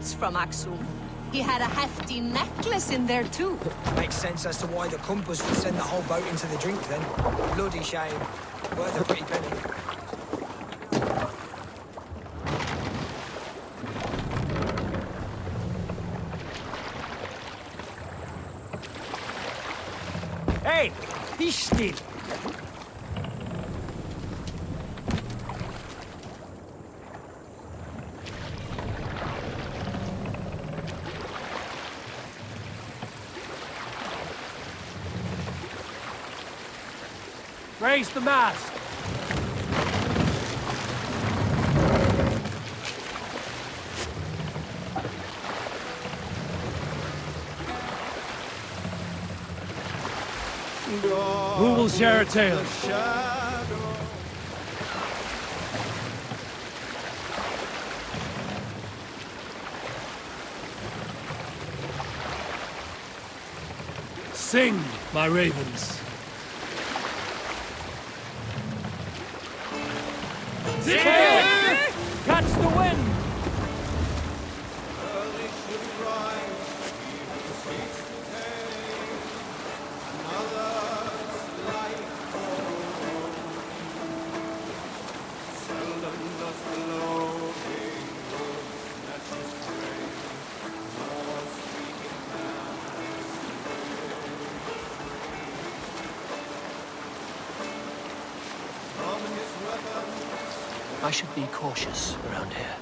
boats from Axum. He had a hefty necklace in there too. Makes sense as to why the compass would send the whole boat into the drink then. Bloody shame. Worth a pretty penny. Hey! He's still. Raise the mast! Who will share a tale? Sing, my ravens. Catch the wind! I should be cautious around here.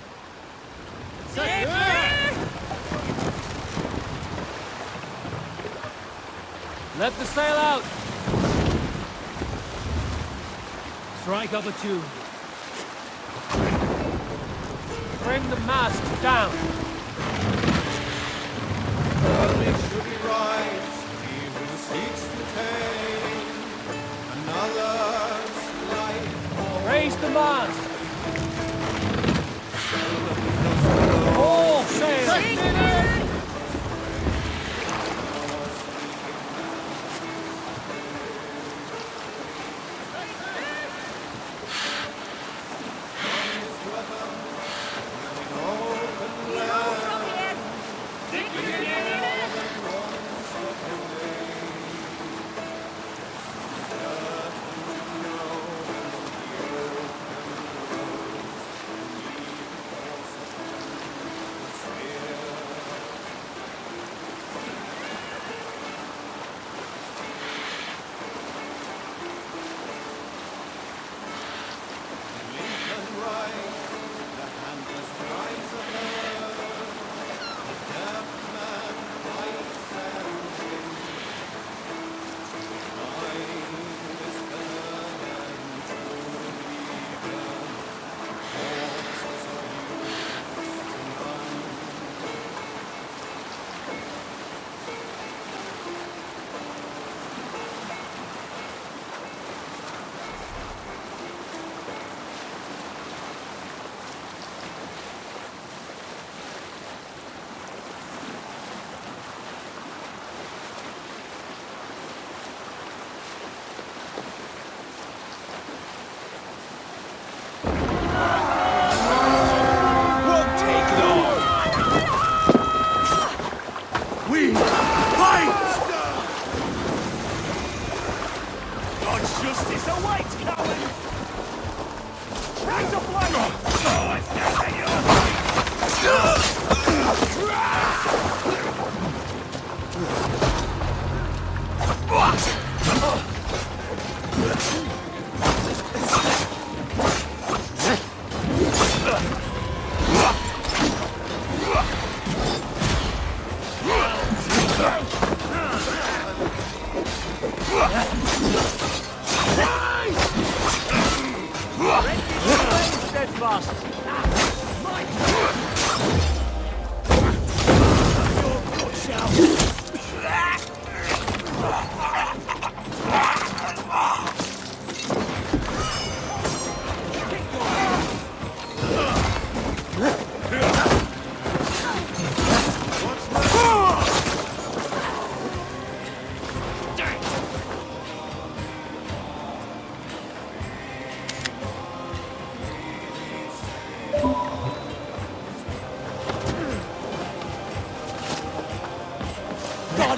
Let the sail out! Strike up a tune. Bring the mast down. Early should he rise, he who seeks to tame another's life. Raise the mast! All sail!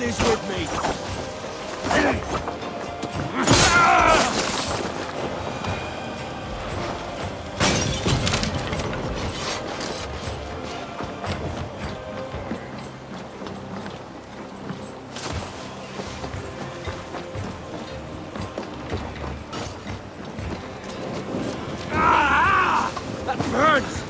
is with me. That burns!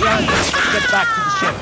Let's get back to the ship.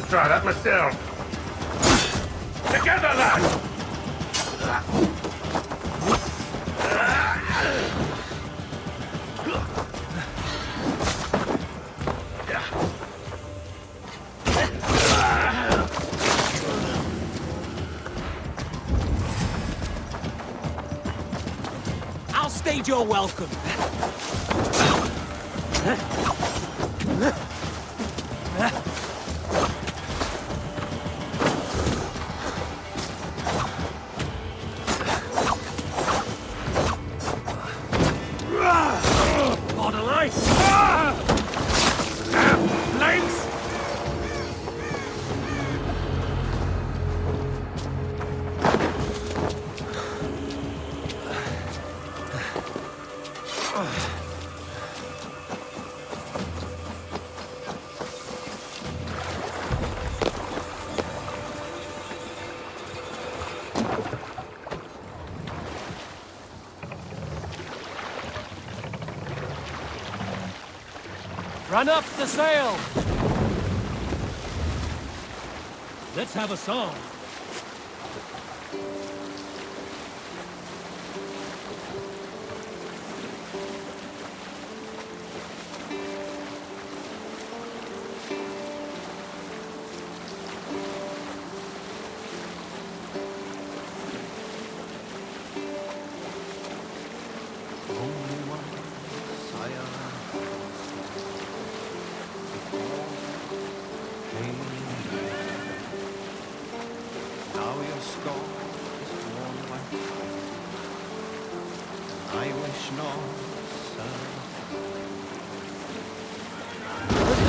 Try that myself. Together, lads! I'll stage your welcome. Run up the sail! Let's have a song.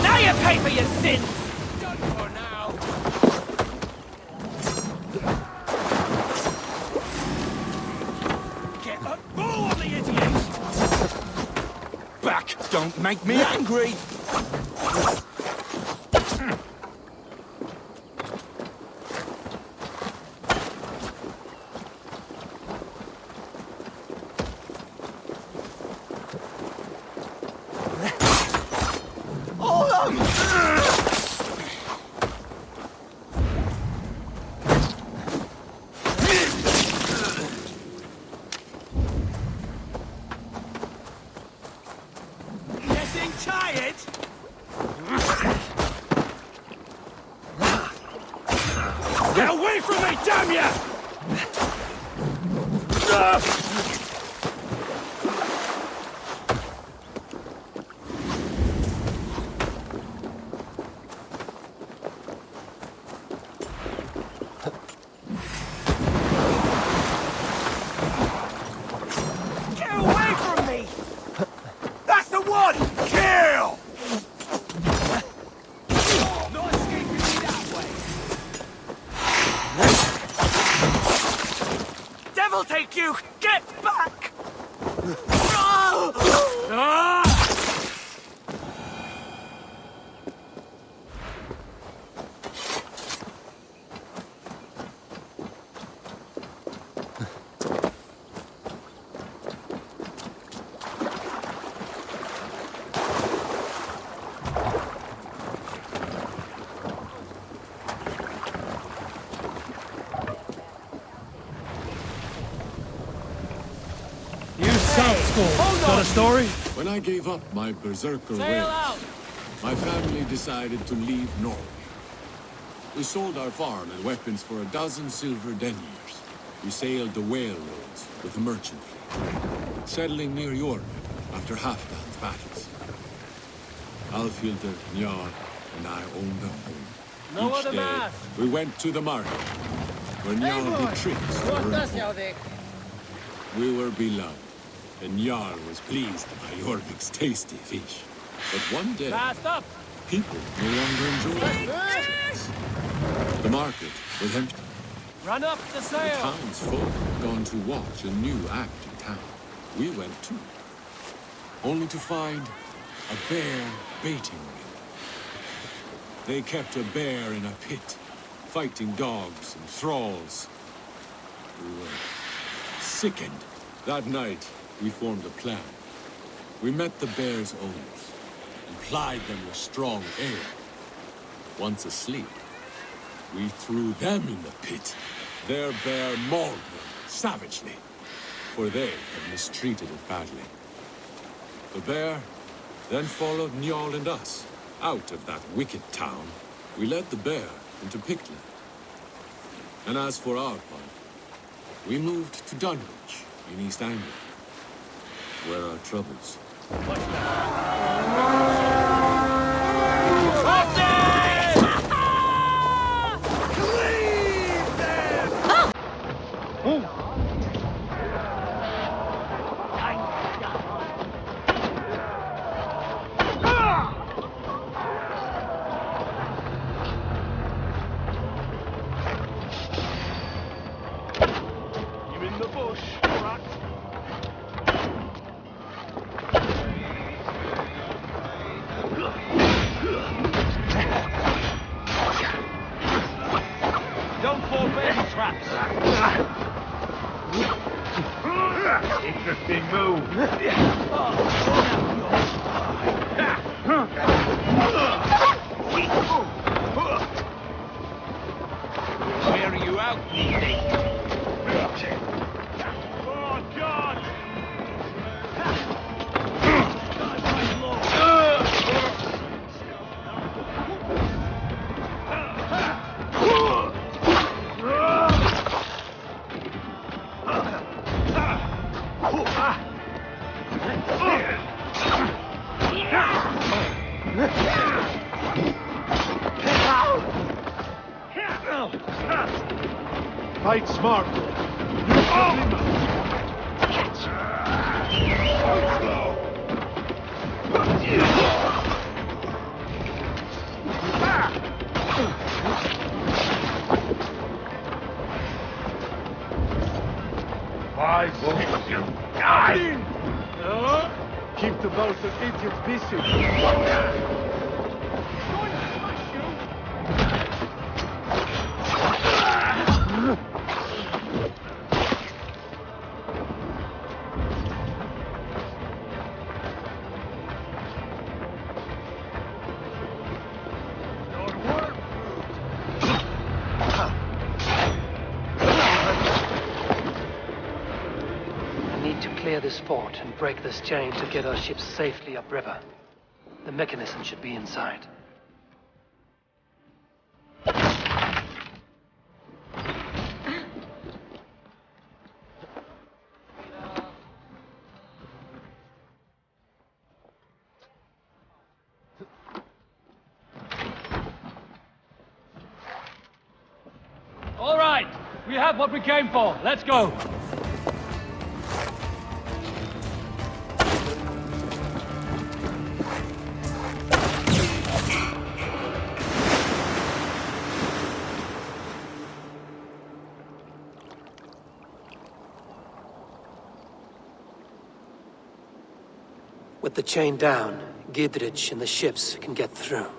Now you pay for your sins! Done for now! Get a bull on the idiots! Back! Don't make me angry! Tired? Get away from me, damn ya! Get away from me! That's the one! Kill! No escaping me that way! Devil take you! Get back! Got a story? When I gave up my berserker Sail ways, out! my family decided to leave Norway. We sold our farm and weapons for 12 silver deniers. We sailed the whale roads with the merchant fleet, settling near York after Halfdan's battles. Alfilder, Njar, and I owned a home. No Each other day, mass. we went to the market, where Njar did tricks to earn gold. We were beloved, and Jarl was pleased by Jorvik's tasty fish. But one day, Fast up! people no longer enjoyed it. The market was empty. Run up the The sail! townsfolk had gone to watch a new act in town. We went too, only to find a bear baiting them. They kept a bear in a pit, fighting dogs and thralls. We were sickened. That night, we formed a plan. We met the bear's owners and plied them with strong ale. Once asleep, we threw them in the pit. Their bear mauled them savagely, for they had mistreated it badly. The bear then followed Njal and us out of that wicked town. We led the bear into Pictland. And as for our part, we moved to Dunwich in East Anglia, where our troubles. Interesting move. Wear you out, oh, God! Fight smart. Oh! I see you die! Keep the boat of idiots busy. Clear this fort and break this chain to get our ships safely upriver. The mechanism should be inside. All right, we have what we came for. Let's go. With the chain down, Gidrich and the ships can get through.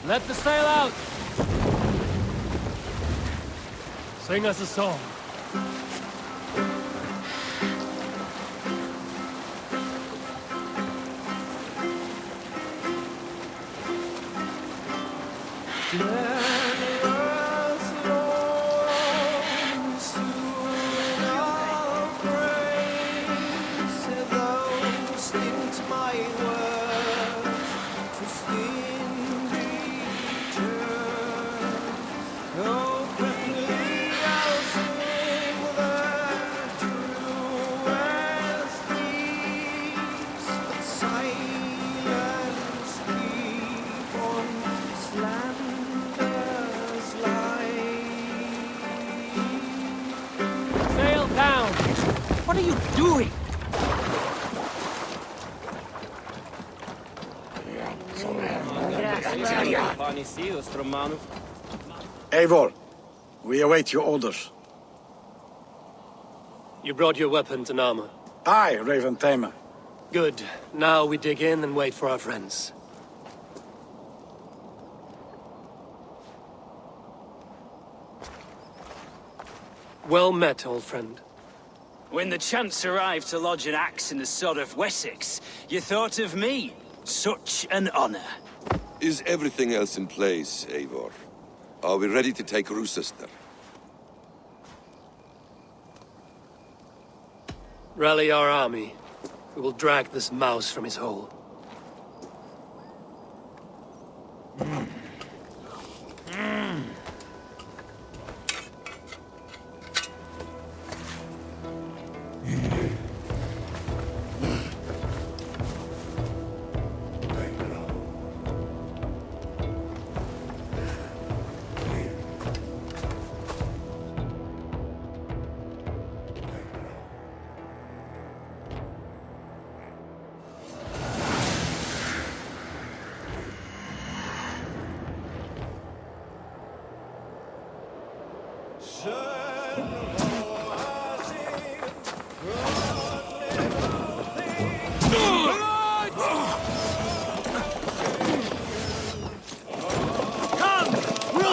Let the sail out! Sing us a song. What are you doing? Eivor, we await your orders. You brought your weapons and armor. Aye, Raven Tamer. Good. Now we dig in and wait for our friends. Well met, old friend. When the chance arrived to lodge an axe in the sod of Wessex, you thought of me. Such an honor. Is everything else in place, Eivor? Are we ready to take Rouccistre? Rally our army. We will drag this mouse from his hole. We'll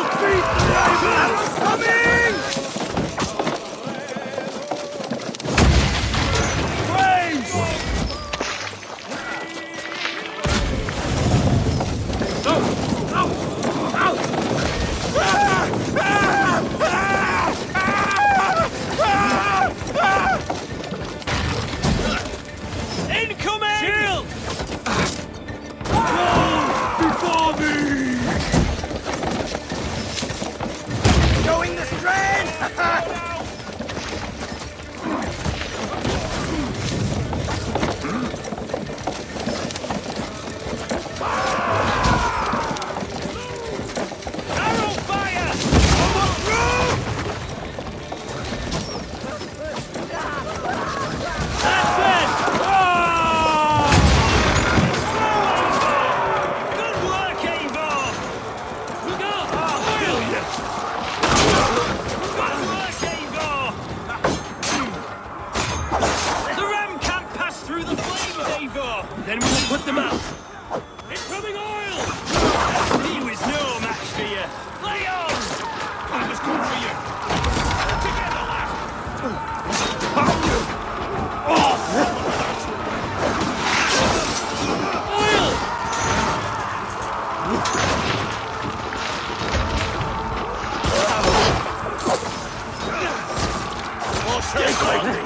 The ram can't pass through the flames, Eivor! Then we'll put them out. Incoming oil! He was no match for you. Lay on! I was good for you. Together, lad! Oil! Stay quickly!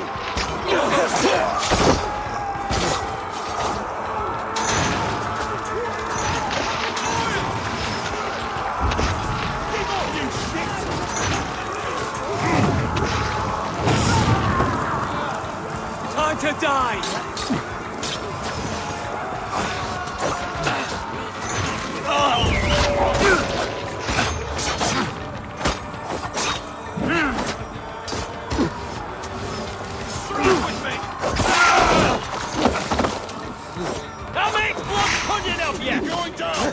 Time to die! That makes blood pudding of you! Going down!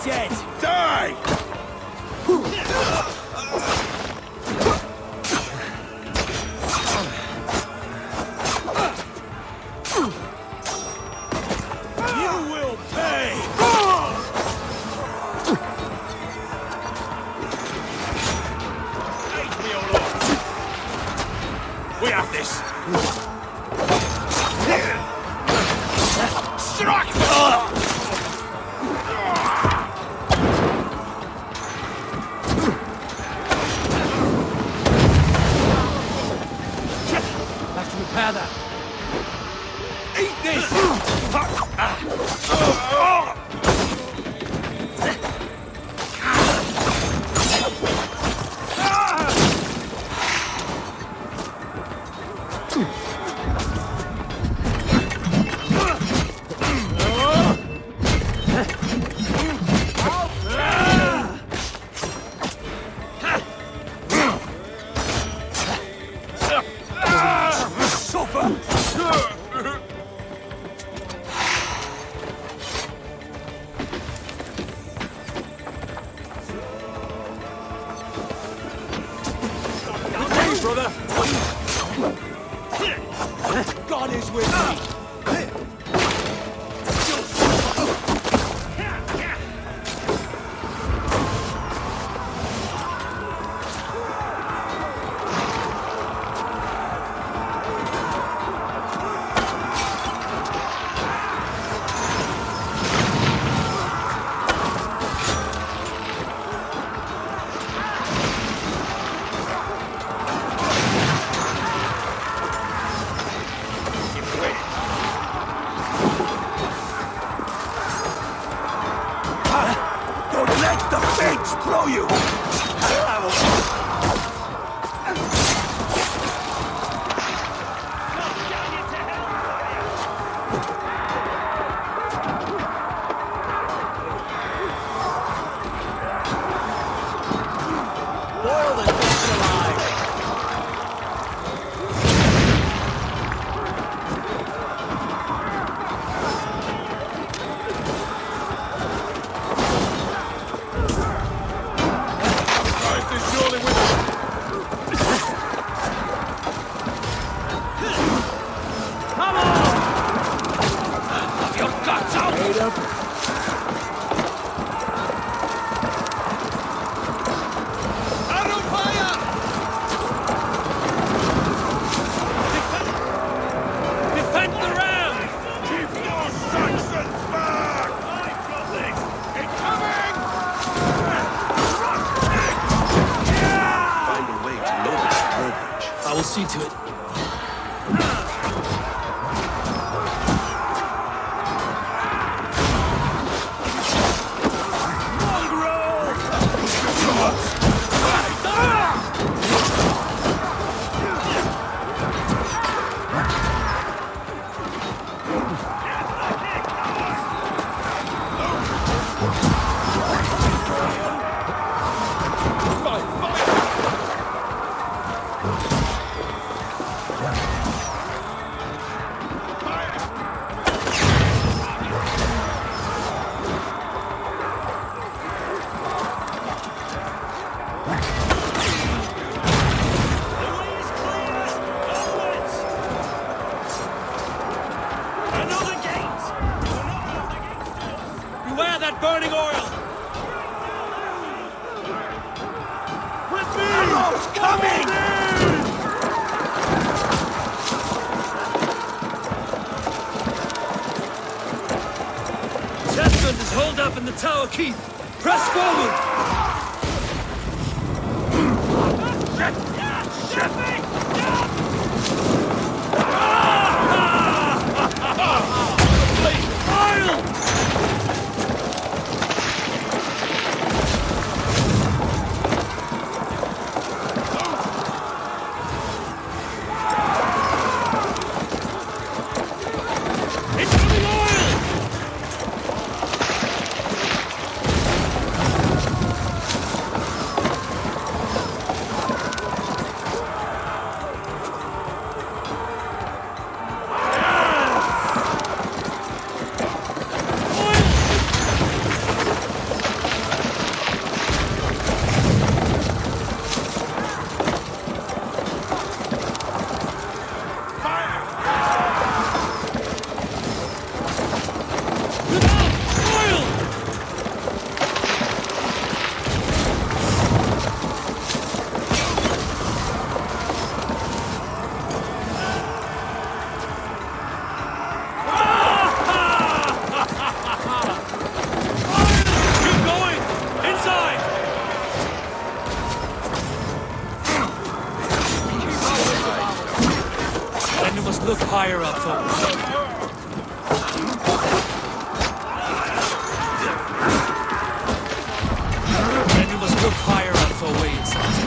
Dead! Die! You will pay! Aid me, alot! We have this! Strike! Have to repair that. Eat this! Brother! God is with me! Don't let the fates throw you! Boil the fish alive! Christ is surely with us. Come on! Have your guts out! Made up. Out of fire! Defend the ram! Keep your Saxons back! I've got this! Incoming! Find a way to load this drawbridge. I will see to it. Beware that burning oil! With me! Arrows coming! Chestnut is holed up in the tower keep. Press forward! Look higher up, folks. Then you must look higher up for a way inside.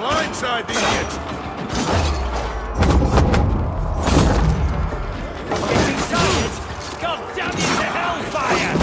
Blindside the idiot! Getting started! God damn you to hellfire!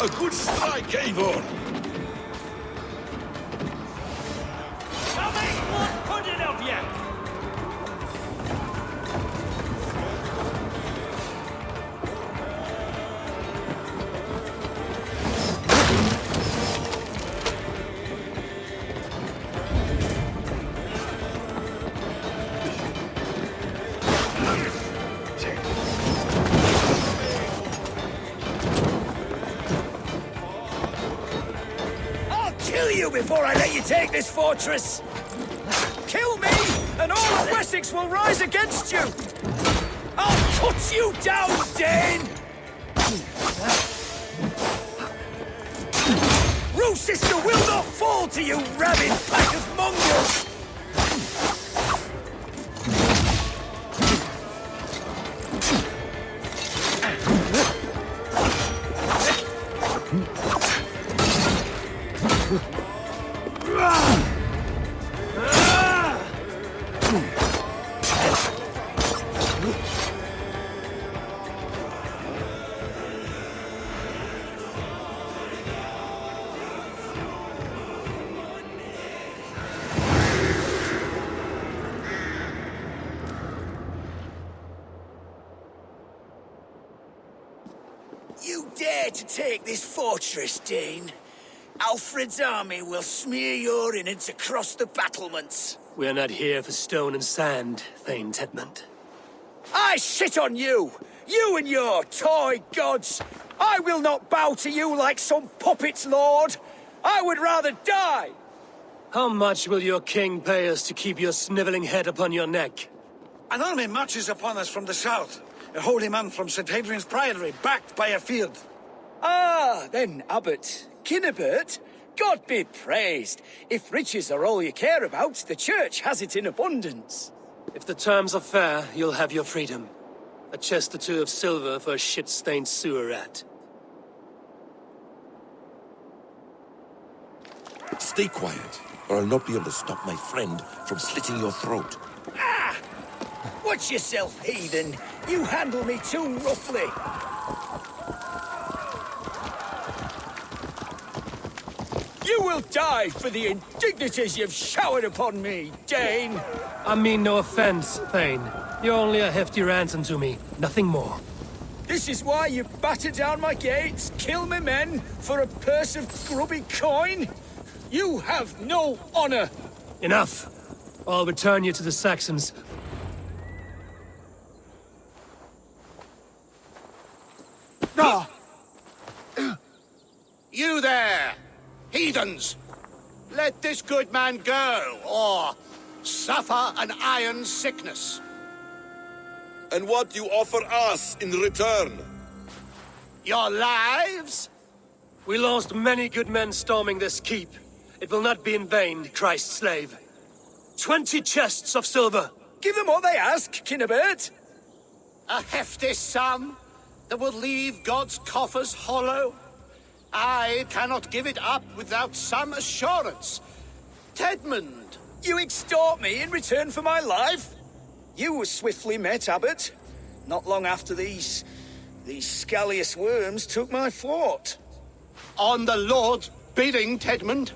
A good strike, Eivor! I'll make blood pudding of you! Kill you before I let you take this fortress! Kill me, and all of Wessex will rise against you! I'll cut you down, Dane! Rouccistre will not fall to you, rabid pack of mongrels! You dare to take this fortress, Dane? Alfred's army will smear your innards across the battlements. We are not here for stone and sand, Thane Tedmund. I shit on you! You and your toy gods! I will not bow to you like some puppet's lord! I would rather die! How much will your king pay us to keep your snivelling head upon your neck? An army marches upon us from the south. A holy man from St. Hadrian's Priory, backed by a field. Ah, then, Abbot. Canterbuch, God be praised. If riches are all you care about, the church has it in abundance. If the terms are fair, you'll have your freedom. A chest or two of silver for a shit-stained sewer rat. Stay quiet, or I'll not be able to stop my friend from slitting your throat. Ah! Watch yourself, heathen. You handle me too roughly. You will die for the indignities you've showered upon me, Dane. I mean no offense, Thane. You're only a hefty ransom to me, nothing more. This is why you batter down my gates, kill me men, for a purse of grubby coin? You have no honor! Enough! I'll return you to the Saxons. You there, heathens! Let this good man go, or suffer an iron sickness. And what do you offer us in return? Your lives? We lost many good men storming this keep. It will not be in vain, Christ's slave. 20 chests of silver. Give them what they ask, Canterbuch. A hefty sum that will leave God's coffers hollow. I cannot give it up without some assurance. Tedmund, you extort me in return for my life? You were swiftly met, Abbot. Not long after these scallious worms took my fort. On the Lord's bidding, Tedmund.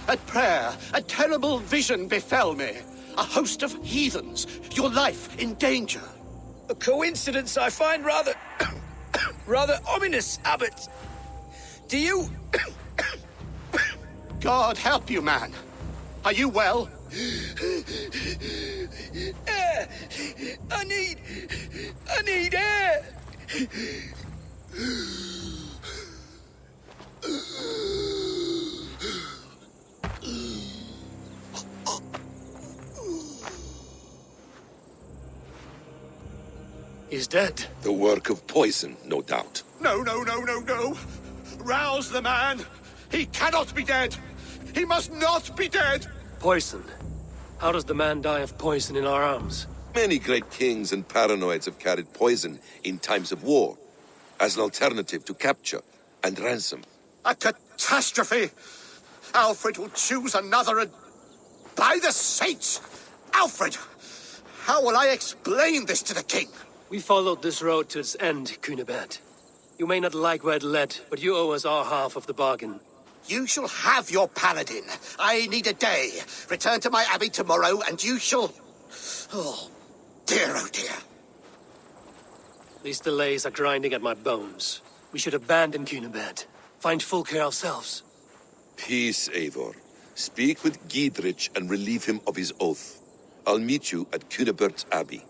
At prayer, a terrible vision befell me. A host of heathens, your life in danger. A coincidence I find rather... rather ominous, Abbot. Do you... God help you, man. Are you well? Air! I need air! He's dead. The work of poison, no doubt. No. Rouse the man. He cannot be dead. He must not be dead. Poison. How does the man die of poison in our arms? Many great kings and paranoids have carried poison in times of war, as an alternative to capture and ransom. A catastrophe. Alfred will choose another and... By the saints! Alfred! How will I explain this to the king? We followed this road to its end, Cunibert. You may not like where it led, but you owe us our half of the bargain. You shall have your paladin. I need a day. Return to my abbey tomorrow, and you shall... Oh dear. These delays are grinding at my bones. We should abandon Cunibert. Find Fulke ourselves. Peace, Eivor. Speak with Giedrich and relieve him of his oath. I'll meet you at Cunibert's Abbey.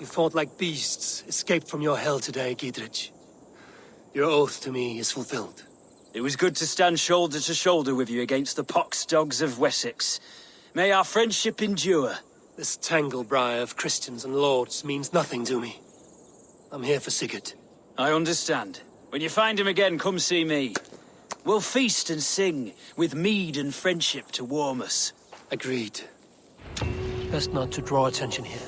You fought like beasts, escaped from your hell today, Giedrich. Your oath to me is fulfilled. It was good to stand shoulder to shoulder with you against the pox dogs of Wessex. May our friendship endure. This tangle-briar of Christians and lords means nothing to me. I'm here for Sigurd. I understand. When you find him again, come see me. We'll feast and sing, with mead and friendship to warm us. Agreed. Best not to draw attention here.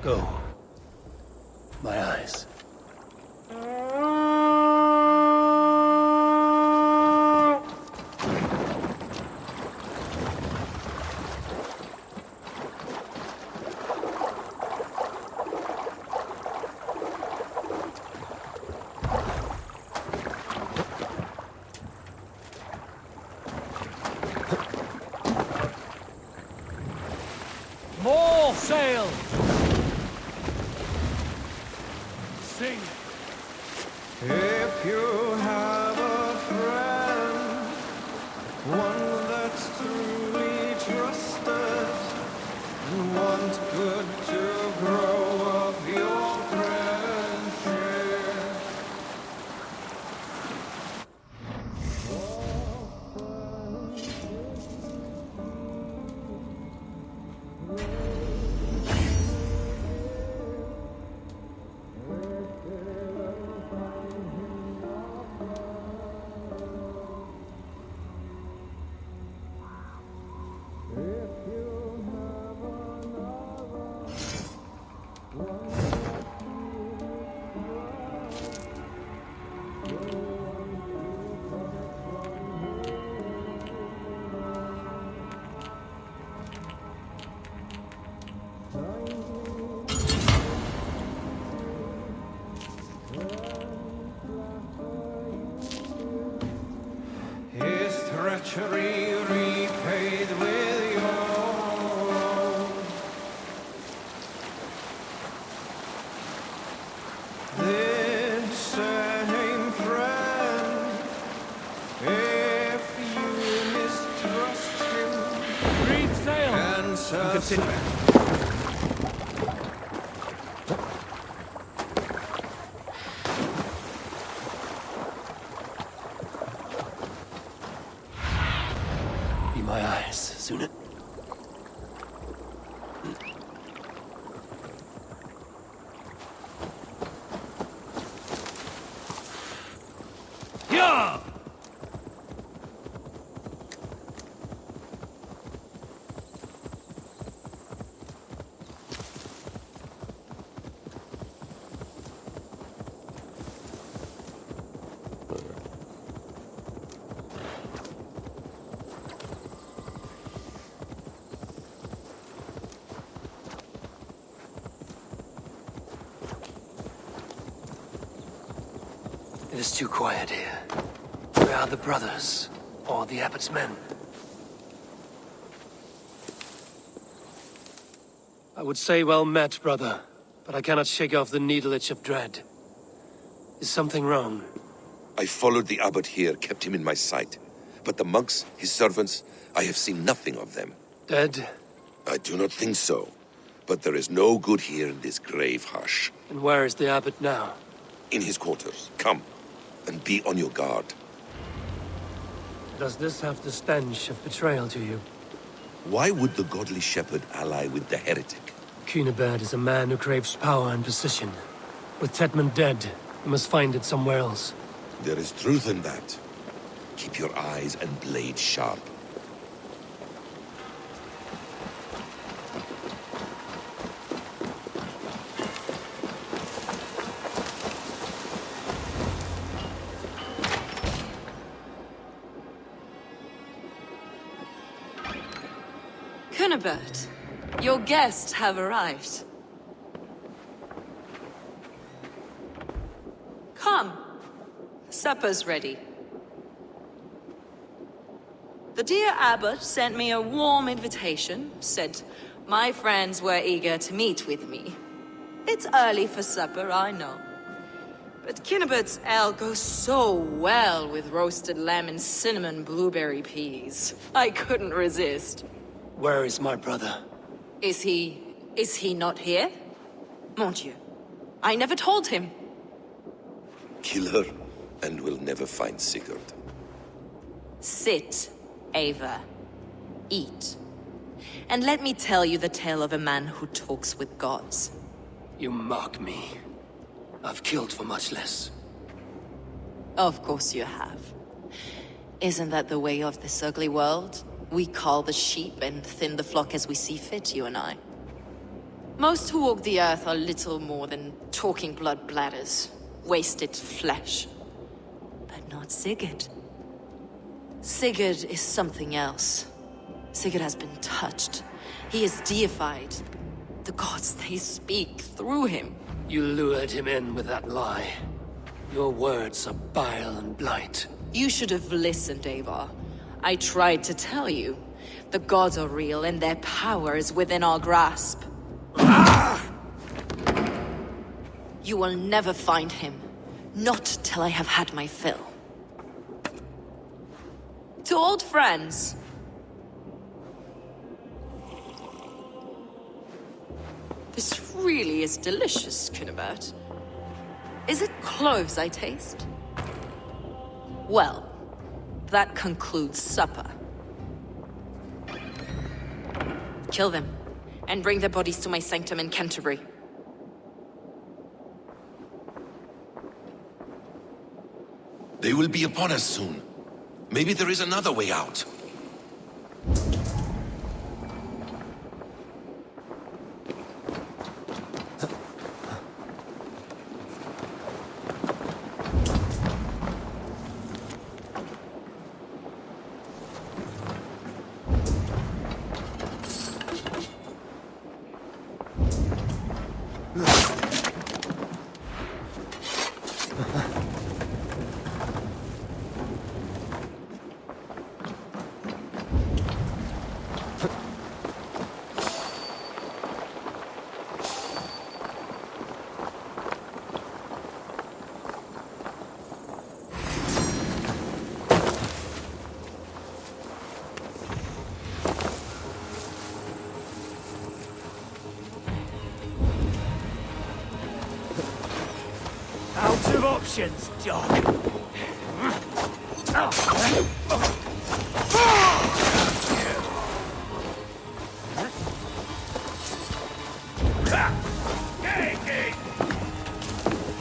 Go. My eyes. More sail! Sing! If you have a friend, one that's truly trusted, you want good to grow of your friendship. His treachery repaid with your own. This same friend, if you mistrust him, Creed sail! can Continue. Be my eyes, Suna. Yeah! It is too quiet here. Where are the brothers? Or the abbot's men? I would say well met, brother, but I cannot shake off the needle itch of dread. Is something wrong? I followed the abbot here, kept him in my sight. But the monks, his servants, I have seen nothing of them. Dead? I do not think so. But there is no good here in this grave hush. And where is the abbot now? In his quarters. Come, and be on your guard. Does this have the stench of betrayal to you? Why would the godly shepherd ally with the heretic? Cunibert is a man who craves power and position. With Tetman dead, he must find it somewhere else. There is truth in that. Keep your eyes and blade sharp. Cunibert, your guests have arrived. Come. Supper's ready. The dear abbot sent me a warm invitation, said my friends were eager to meet with me. It's early for supper, I know. But Cunibert's ale goes so well with roasted lamb and cinnamon blueberry peas. I couldn't resist. Where is my brother? Is he not here? Mon Dieu, I never told him. Kill her, and we'll never find Sigurd. Sit, Ava. Eat. And let me tell you the tale of a man who talks with gods. You mock me. I've killed for much less. Of course you have. Isn't that the way of this ugly world? We cull the sheep and thin the flock as we see fit, you and I. Most who walk the earth are little more than talking blood bladders, wasted flesh. But not Sigurd. Sigurd is something else. Sigurd has been touched. He is deified. The gods, they speak through him. You lured him in with that lie. Your words are bile and blight. You should have listened, Ava. I tried to tell you. The gods are real and their power is within our grasp. You will never find him. Not till I have had my fill. To old friends. This really is delicious, Cunibert. Is it cloves I taste? Well, that concludes supper. Kill them, and bring their bodies to my sanctum in Canterbury. They will be upon us soon. Maybe there is another way out. Out of options, Doc.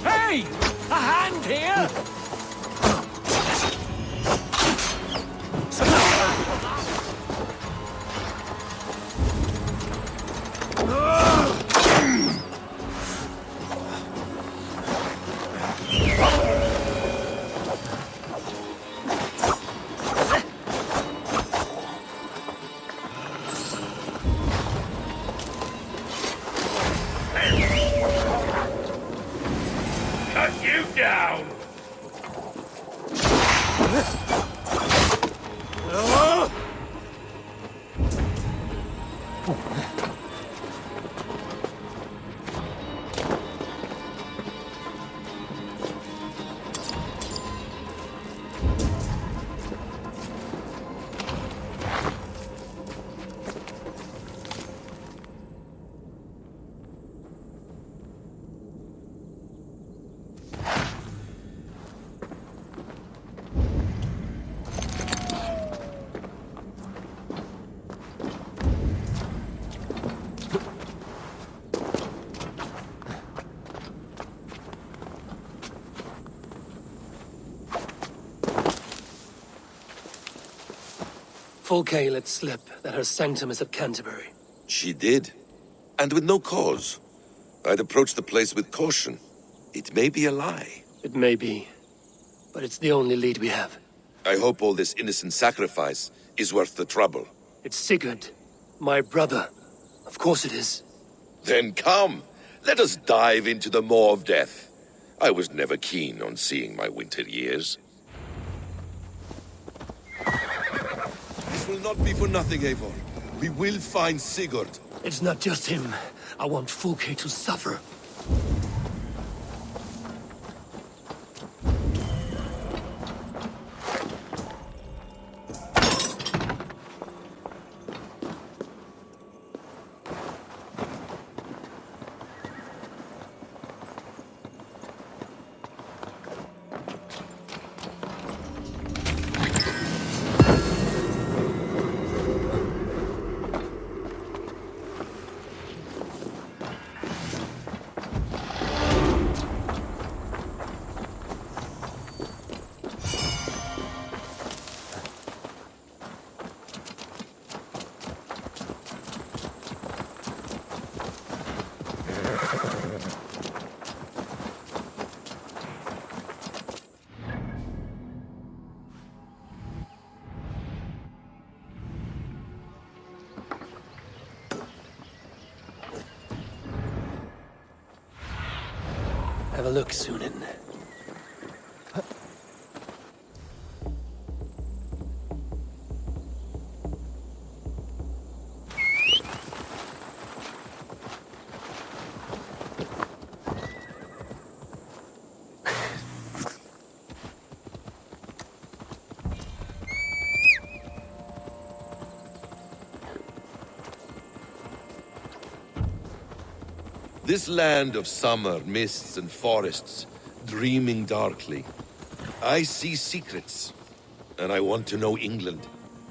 Hey! A hand here! Fulke let slip that her sanctum is at Canterbury. She did. And with no cause. I'd approach the place with caution. It may be a lie. It may be, but it's the only lead we have. I hope all this innocent sacrifice is worth the trouble. It's Sigurd, my brother. Of course it is. Then come, let us dive into the maw of death. I was never keen on seeing my winter years. This will not be for nothing, Eivor. We will find Sigurd. It's not just him. I want Fulke to suffer. Have a look, Sunan. This land of summer, mists and forests, dreaming darkly. I see secrets, and I want to know England.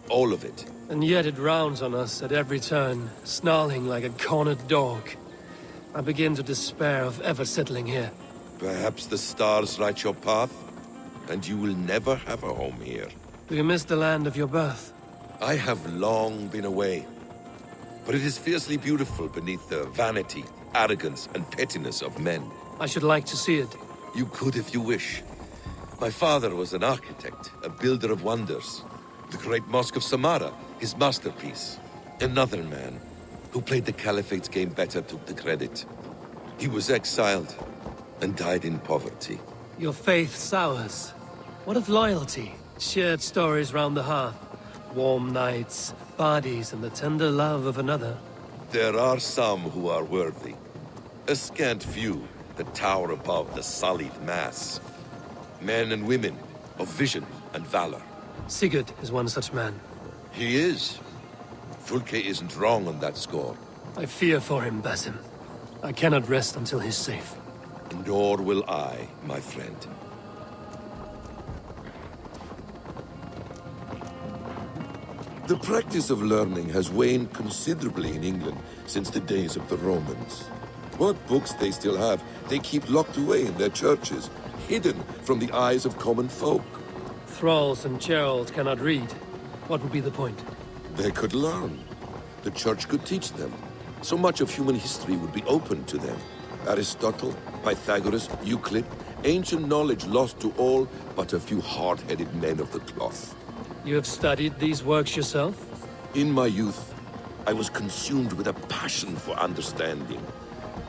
All of it. And yet it rounds on us at every turn, snarling like a cornered dog. I begin to despair of ever settling here. Perhaps the stars light your path, and you will never have a home here. Do you miss the land of your birth? I have long been away, but it is fiercely beautiful beneath the vanity, arrogance, and pettiness of men. I should like to see it. You could if you wish. My father was an architect, a builder of wonders. The great Mosque of Samarra, his masterpiece. Another man, who played the Caliphate's game better, took the credit. He was exiled, and died in poverty. Your faith sours. What of loyalty? Shared stories round the hearth. Warm nights, parties, and the tender love of another. There are some who are worthy. A scant few that tower above the sullied mass. Men and women of vision and valor. Sigurd is one such man. He is. Fulke isn't wrong on that score. I fear for him, Basim. I cannot rest until he's safe. Nor will I, my friend. The practice of learning has waned considerably in England since the days of the Romans. What books they still have, they keep locked away in their churches, hidden from the eyes of common folk. Thralls and Gerald cannot read. What would be the point? They could learn. The church could teach them. So much of human history would be open to them. Aristotle, Pythagoras, Euclid, ancient knowledge lost to all but a few hard-headed men of the cloth. You have studied these works yourself? In my youth, I was consumed with a passion for understanding.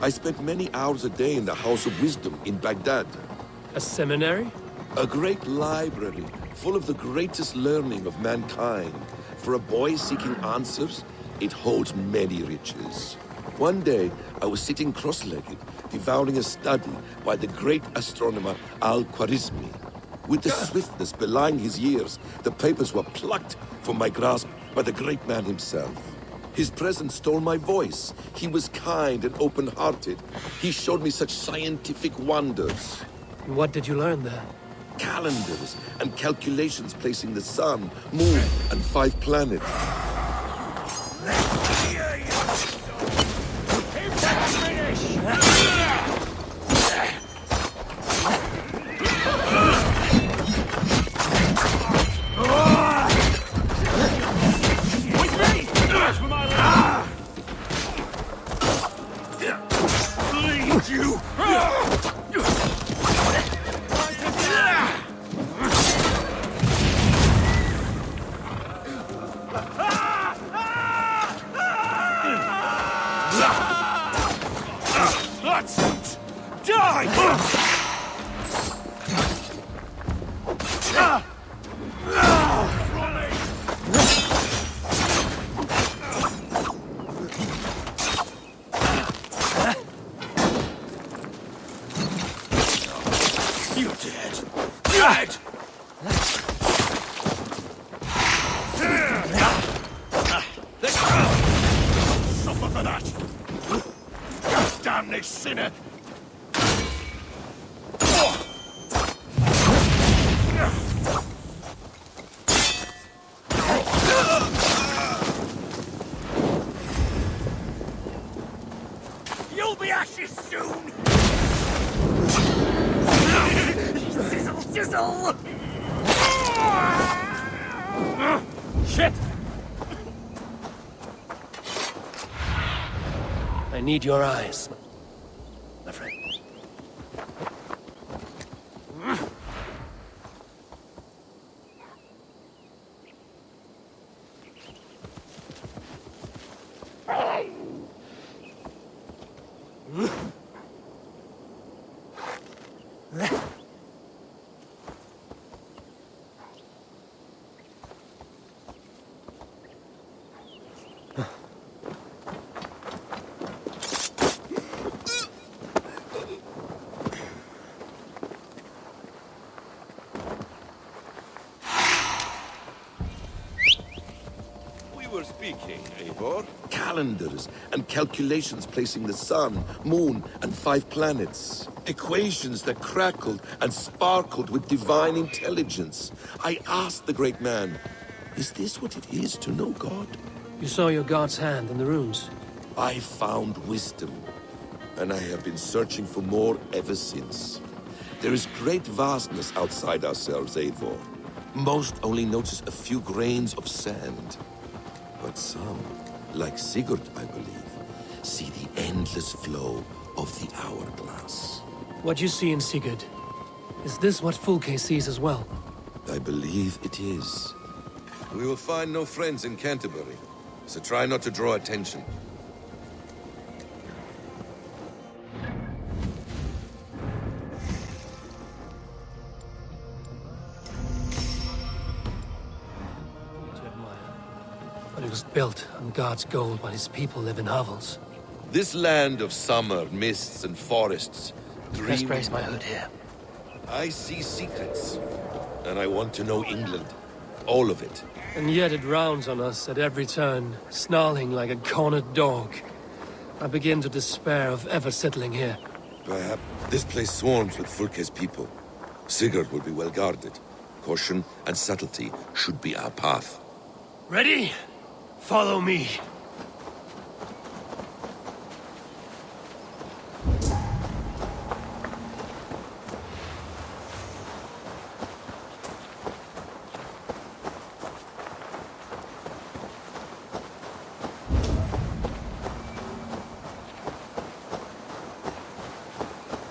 I spent many hours a day in the House of Wisdom in Baghdad. A seminary? A great library, full of the greatest learning of mankind. For a boy seeking answers, it holds many riches. One day, I was sitting cross-legged, devouring a study by the great astronomer Al-Khwarizmi. With the swiftness belying his years, the papers were plucked from my grasp by the great man himself. His presence stole my voice. He was kind and open-hearted. He showed me such scientific wonders. What did you learn there? Calendars and calculations placing the sun, moon, and 5 planets. That's it! Die! You're dead. Dead! Let's go! Suffer for that! Damn this sinner! You'll be ashes soon! Sizzle, sizzle! Shit! I need your eyes, my friend. We were speaking, Eivor. Calendars and calculations placing the sun, moon, and 5 planets. Equations that crackled and sparkled with divine intelligence. I asked the great man, is this what it is to know God? You saw your god's hand in the runes. I found wisdom, and I have been searching for more ever since. There is great vastness outside ourselves, Eivor. Most only notice a few grains of sand. But some, like Sigurd, I believe, see the endless flow of the hourglass. What you see in Sigurd, is this what Fulke sees as well? I believe it is. We will find no friends in Canterbury, so try not to draw attention. But it was built on God's gold while his people live in hovels. This land of summer, mists, and forests. Best raise my hood here. I see secrets, and I want to know England. All of it. And yet it rounds on us at every turn, snarling like a cornered dog. I begin to despair of ever settling here. Perhaps this place swarms with Fulke's people. Sigurd will be well guarded. Caution and subtlety should be our path. Ready? Follow me.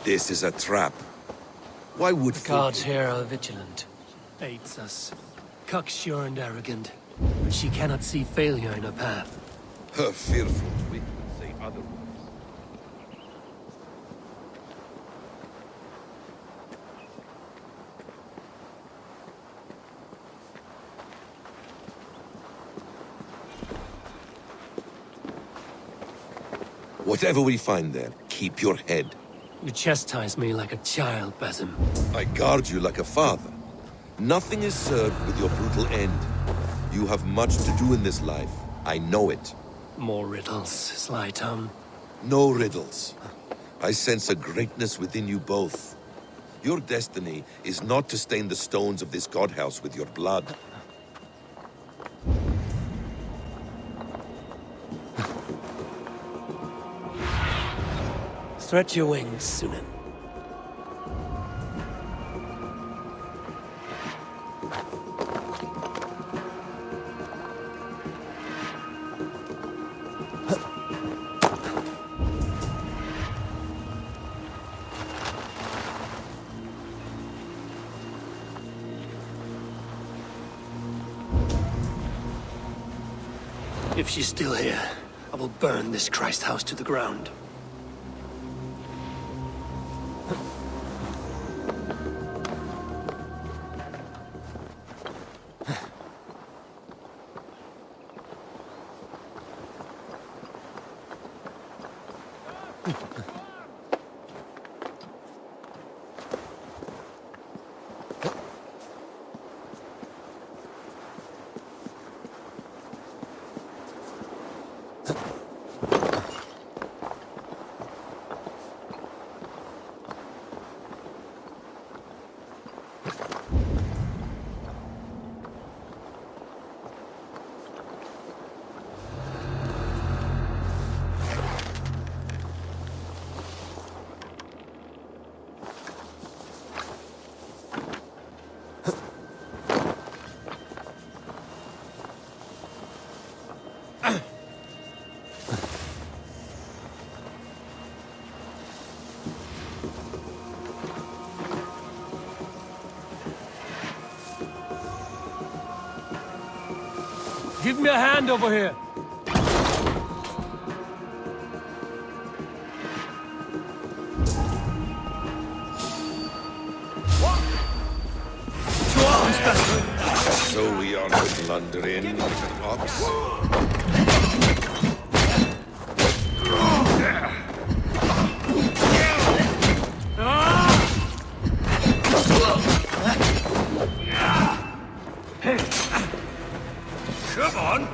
This is a trap. Why would The gods here are vigilant. Hates us. Cocksure and arrogant. But she cannot see failure in her path. Her fearful wit would say otherwise. Whatever we find there, keep your head. You chastise me like a child, Basim. I guard you like a father. Nothing is served with your brutal end. You have much to do in this life. I know it. More riddles, sly tongue. No riddles. I sense a greatness within you both. Your destiny is not to stain the stones of this godhouse with your blood. Stretch your wings, Sunan. If she's still here, I will burn this Christ house to the ground. Give me a hand over here. So we are blundering, little ox. Come on!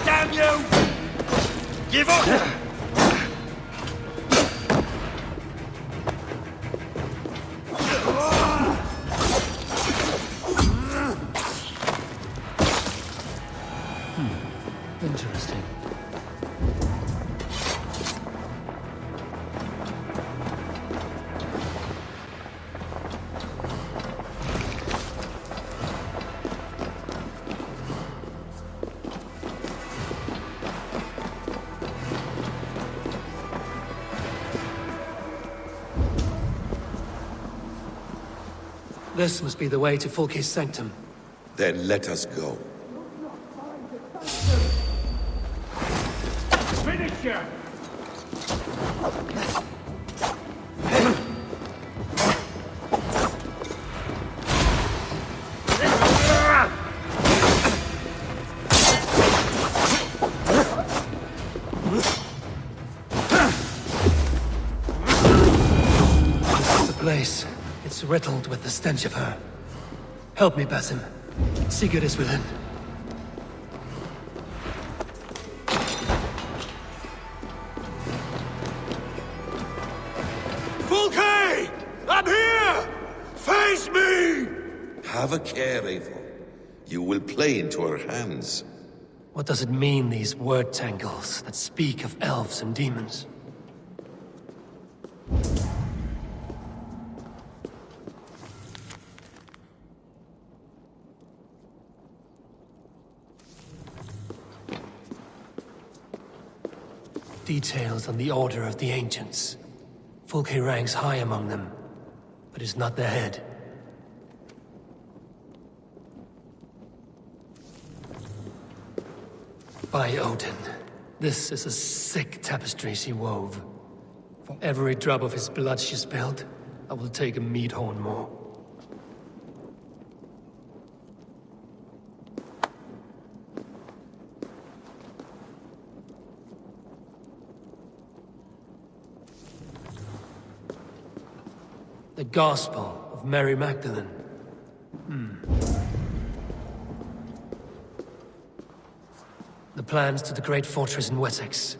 Damn you! Give up! Interesting. This must be the way to Fulke's sanctum. Then let us go. Finisher! This is the place. It's riddled with the stench of her. Help me, Basim. Sigurd is within. Fulke! I'm here! Face me! Have a care, Eivor. You will play into our hands. What does it mean, these word tangles that speak of elves and demons? Details on the Order of the Ancients. Fulke ranks high among them, but is not their head. By Odin, this is a sick tapestry she wove. For every drop of his blood she spilled, I will take a mead horn more. The Gospel of Mary Magdalene. The plans to the great fortress in Wessex.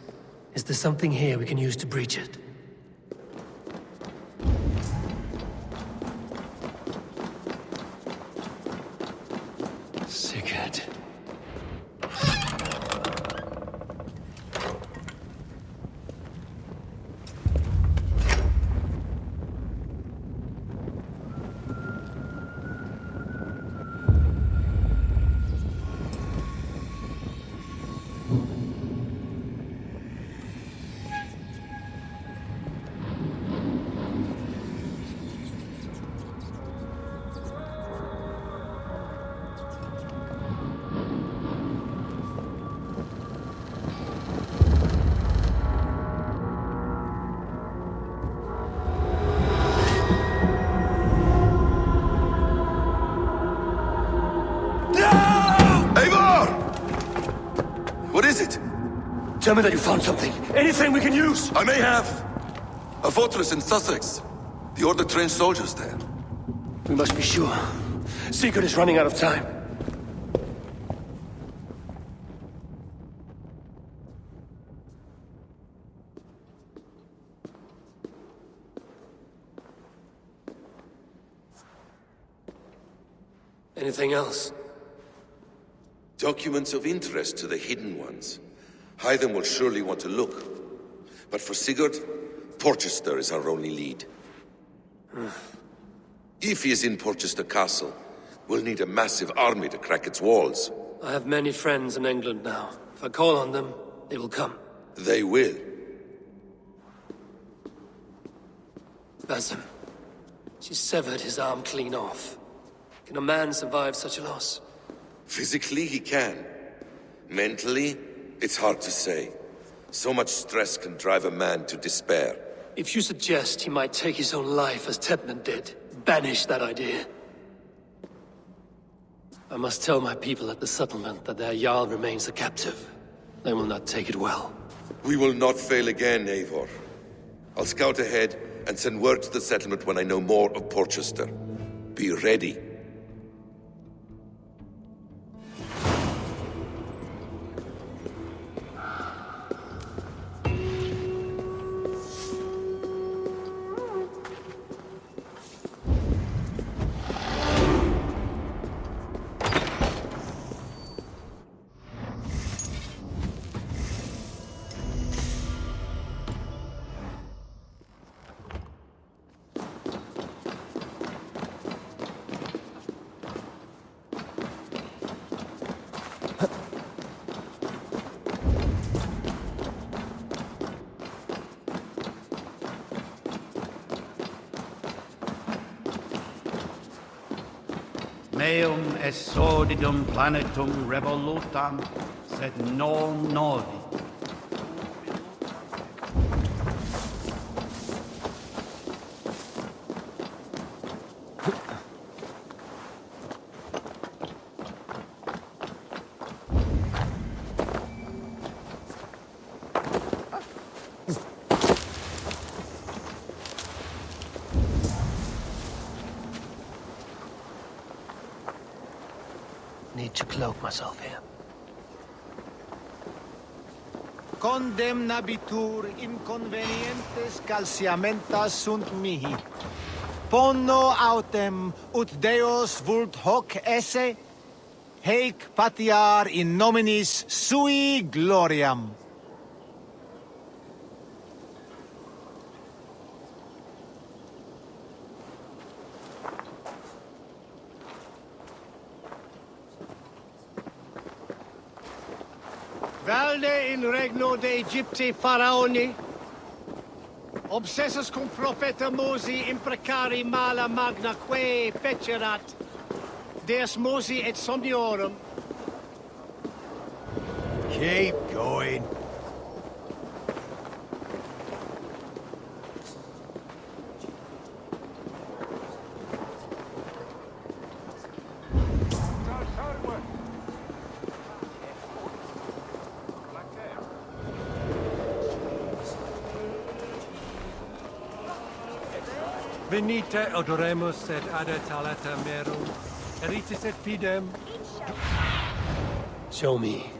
Is there something here we can use to breach it? Sigurd. tell me that you found something. Anything we can use! I may have. A fortress in Sussex. The Order trained soldiers there. We must be sure. Sigurd is running out of time. Anything else? Documents of interest to the Hidden Ones. Hyden will surely want to look. But for Sigurd, Porchester is our only lead. If he is in Porchester Castle, we'll need a massive army to crack its walls. I have many friends in England now. If I call on them, they will come. They will. Basim. She severed his arm clean off. Can a man survive such a loss? Physically, he can. Mentally, it's hard to say. So much stress can drive a man to despair. If you suggest he might take his own life as Tedman did, banish that idea. I must tell my people at the settlement that their Jarl remains a captive. They will not take it well. We will not fail again, Eivor. I'll scout ahead and send word to the settlement when I know more of Porchester. Be ready. Meum est sordidum planetum revolutam, sed non novi. Need to cloak myself here. Condemnabitur inconvenientes calciamentas sunt mihi. Ponno autem ut Deus vult hoc esse, haec patiar in nominis sui gloriam. Valde in regno de Egypti Faraoni, obsessus cum profeta Mosi imprecari mala magna que fecerat, Deus Mosi et somniorum. Keep going. Venite odoremus et adet alata merum, eritis et fidem. Show me.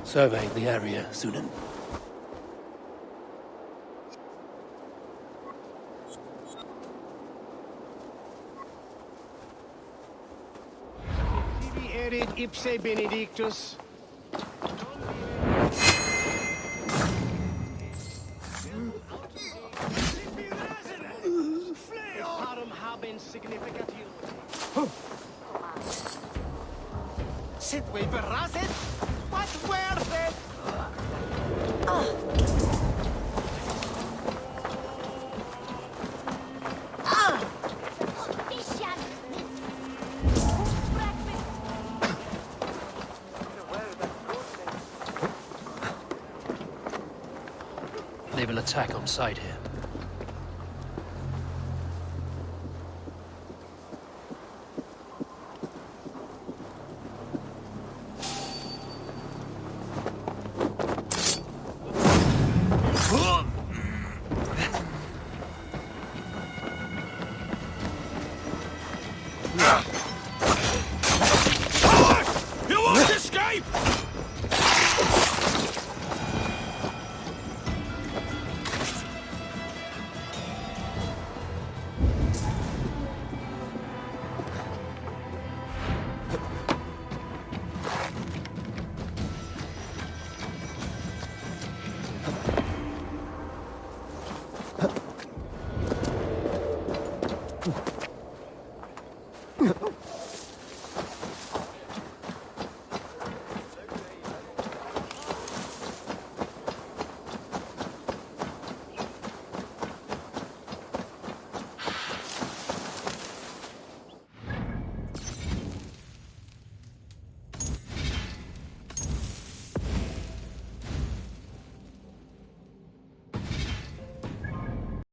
Survey the area, Sunan. Tibi erit ipse benedictus. Parum habens significatium. Sit we beraset? What worth it? They will attack on sight here.